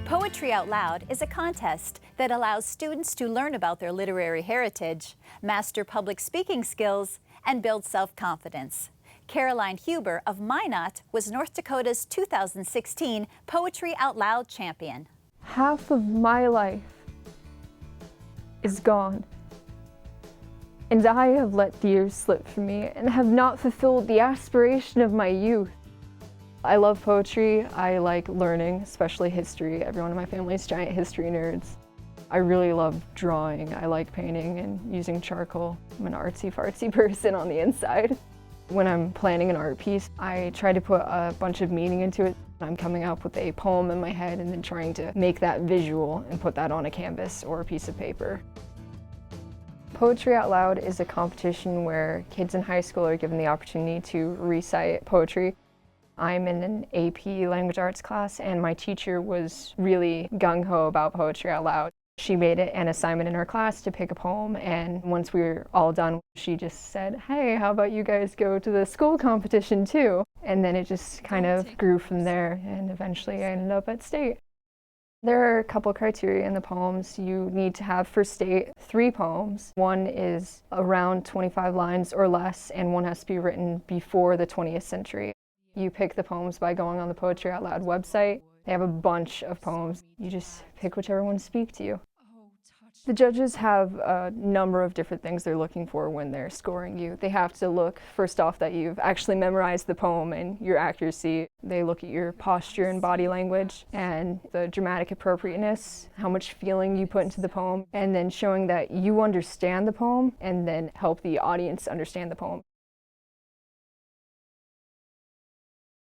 Poetry Out Loud is a contest that allows students to learn about their literary heritage, master public speaking skills, and build self-confidence. Caroline Huber of Minot was North Dakota's 2016 Poetry Out Loud champion. Half of my life is gone, and I have let the years slip from me and have not fulfilled the aspiration of my youth. I love poetry. I like learning, especially history. Everyone in my family is giant history nerds. I really love drawing. I like painting and using charcoal. I'm an artsy-fartsy person on the inside. When I'm planning an art piece, I try to put a bunch of meaning into it. I'm coming up with a poem in my head and then trying to make that visual and put that on a canvas or a piece of paper. Poetry Out Loud is a competition where kids in high school are given the opportunity to recite poetry. I'm in an AP language arts class, and my teacher was really gung-ho about Poetry Out Loud. She made it an assignment in her class to pick a poem, and once we were all done, she just said, "Hey, how about you guys go to the school competition too?" And then it just kind of grew from there, and eventually I ended up at state. There are a couple criteria in the poems. You need to have for state 3 poems. One is around 25 lines or less, and one has to be written before the 20th century. You pick the poems by going on the Poetry Out Loud website. They have a bunch of poems. You just pick whichever ones speak to you. The judges have a number of different things they're looking for when they're scoring you. They have to look, first off, that you've actually memorized the poem and your accuracy. They look at your posture and body language and the dramatic appropriateness, how much feeling you put into the poem, and then showing that you understand the poem and then help the audience understand the poem.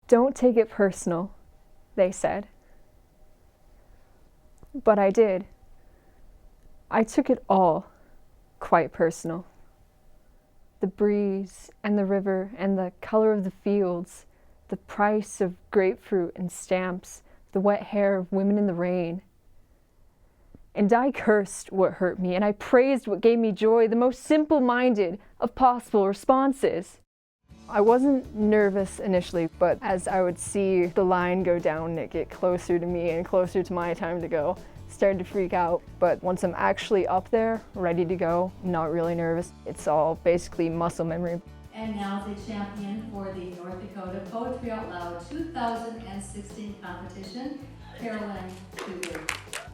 "Don't take it personal," they said. But I did. I took it all quite personal. The breeze and the river and the color of the fields, the price of grapefruit and stamps, the wet hair of women in the rain. And I cursed what hurt me, and I praised what gave me joy, the most simple-minded of possible responses. I wasn't nervous initially, but as I would see the line go down and it get closer to me and closer to my time to go, started to freak out. But once I'm actually up there, ready to go, I'm not really nervous. It's all basically muscle memory. And now the champion for the North Dakota Poetry Out Loud 2016 competition, Caroline Huber.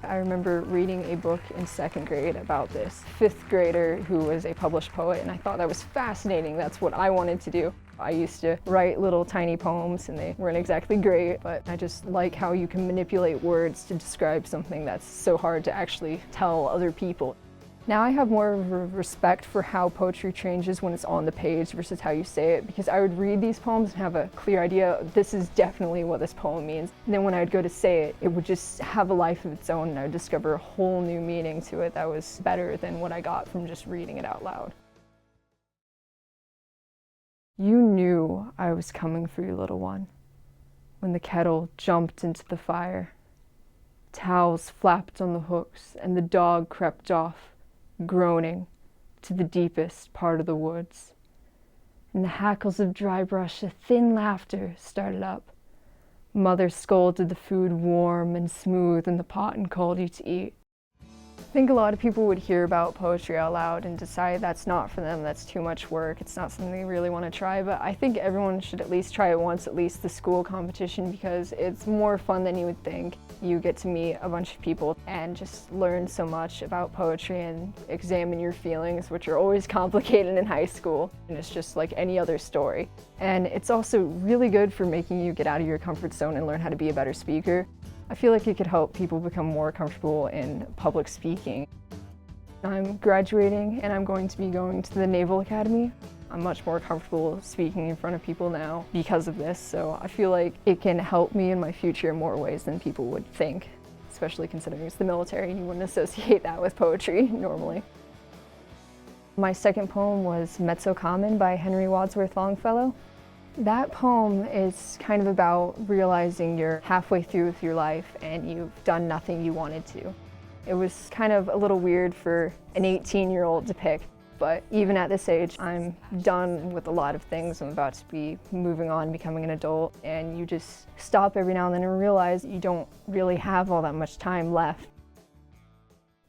I remember reading a book in 2nd grade about this 5th grader who was a published poet, and I thought that was fascinating. That's what I wanted to do. I used to write little tiny poems, and they weren't exactly great, but I just like how you can manipulate words to describe something that's so hard to actually tell other people. Now I have more of a respect for how poetry changes when it's on the page versus how you say it, because I would read these poems and have a clear idea, this is definitely what this poem means. And then when I would go to say it, it would just have a life of its own, and I would discover a whole new meaning to it that was better than what I got from just reading it out loud. You knew I was coming for you, little one, when the kettle jumped into the fire. Towels flapped on the hooks, and the dog crept off, groaning, to the deepest part of the woods. In the hackles of dry brush, a thin laughter started up. Mother scolded the food warm and smooth in the pot and called you to eat. I think a lot of people would hear about Poetry Out Loud and decide that's not for them, that's too much work, it's not something they really want to try, but I think everyone should at least try it once, at least the school competition, because it's more fun than you would think. You get to meet a bunch of people and just learn so much about poetry and examine your feelings, which are always complicated in high school, and it's just like any other story. And it's also really good for making you get out of your comfort zone and learn how to be a better speaker. I feel like it could help people become more comfortable in public speaking. I'm graduating and I'm going to be going to the Naval Academy. I'm much more comfortable speaking in front of people now because of this, so I feel like it can help me in my future in more ways than people would think, especially considering it's the military and you wouldn't associate that with poetry normally. My second poem was Mezzo Common by Henry Wadsworth Longfellow. That poem is kind of about realizing you're halfway through with your life and you've done nothing you wanted to. It was kind of a little weird for an 18-year-old to pick, but even at this age, I'm done with a lot of things. I'm about to be moving on, becoming an adult, and you just stop every now and then and realize you don't really have all that much time left.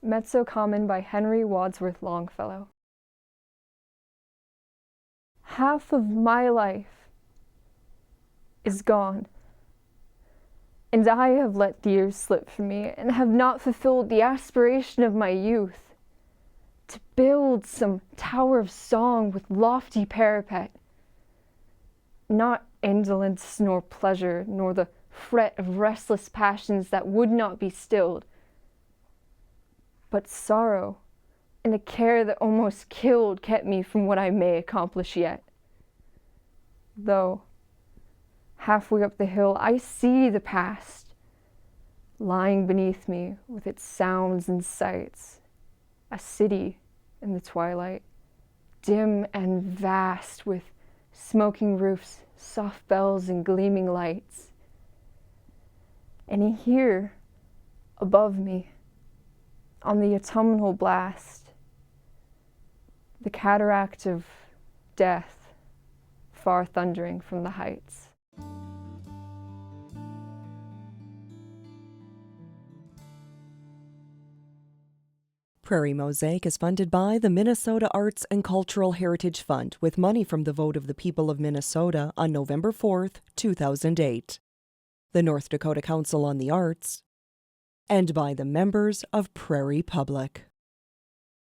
Mezzo Common by Henry Wadsworth Longfellow. Half of my life is gone, and I have let the years slip from me and have not fulfilled the aspiration of my youth, to build some tower of song with lofty parapet, not indolence nor pleasure, nor the fret of restless passions that would not be stilled, but sorrow and a care that almost killed kept me from what I may accomplish yet. Though, halfway up the hill, I see the past, lying beneath me with its sounds and sights, a city in the twilight, dim and vast, with smoking roofs, soft bells, and gleaming lights. And here, above me, on the autumnal blast, the cataract of death, far thundering from the heights. Prairie Mosaic is funded by the Minnesota Arts and Cultural Heritage Fund with money from the vote of the people of Minnesota on November 4th, 2008, the North Dakota Council on the Arts, and by the members of Prairie Public.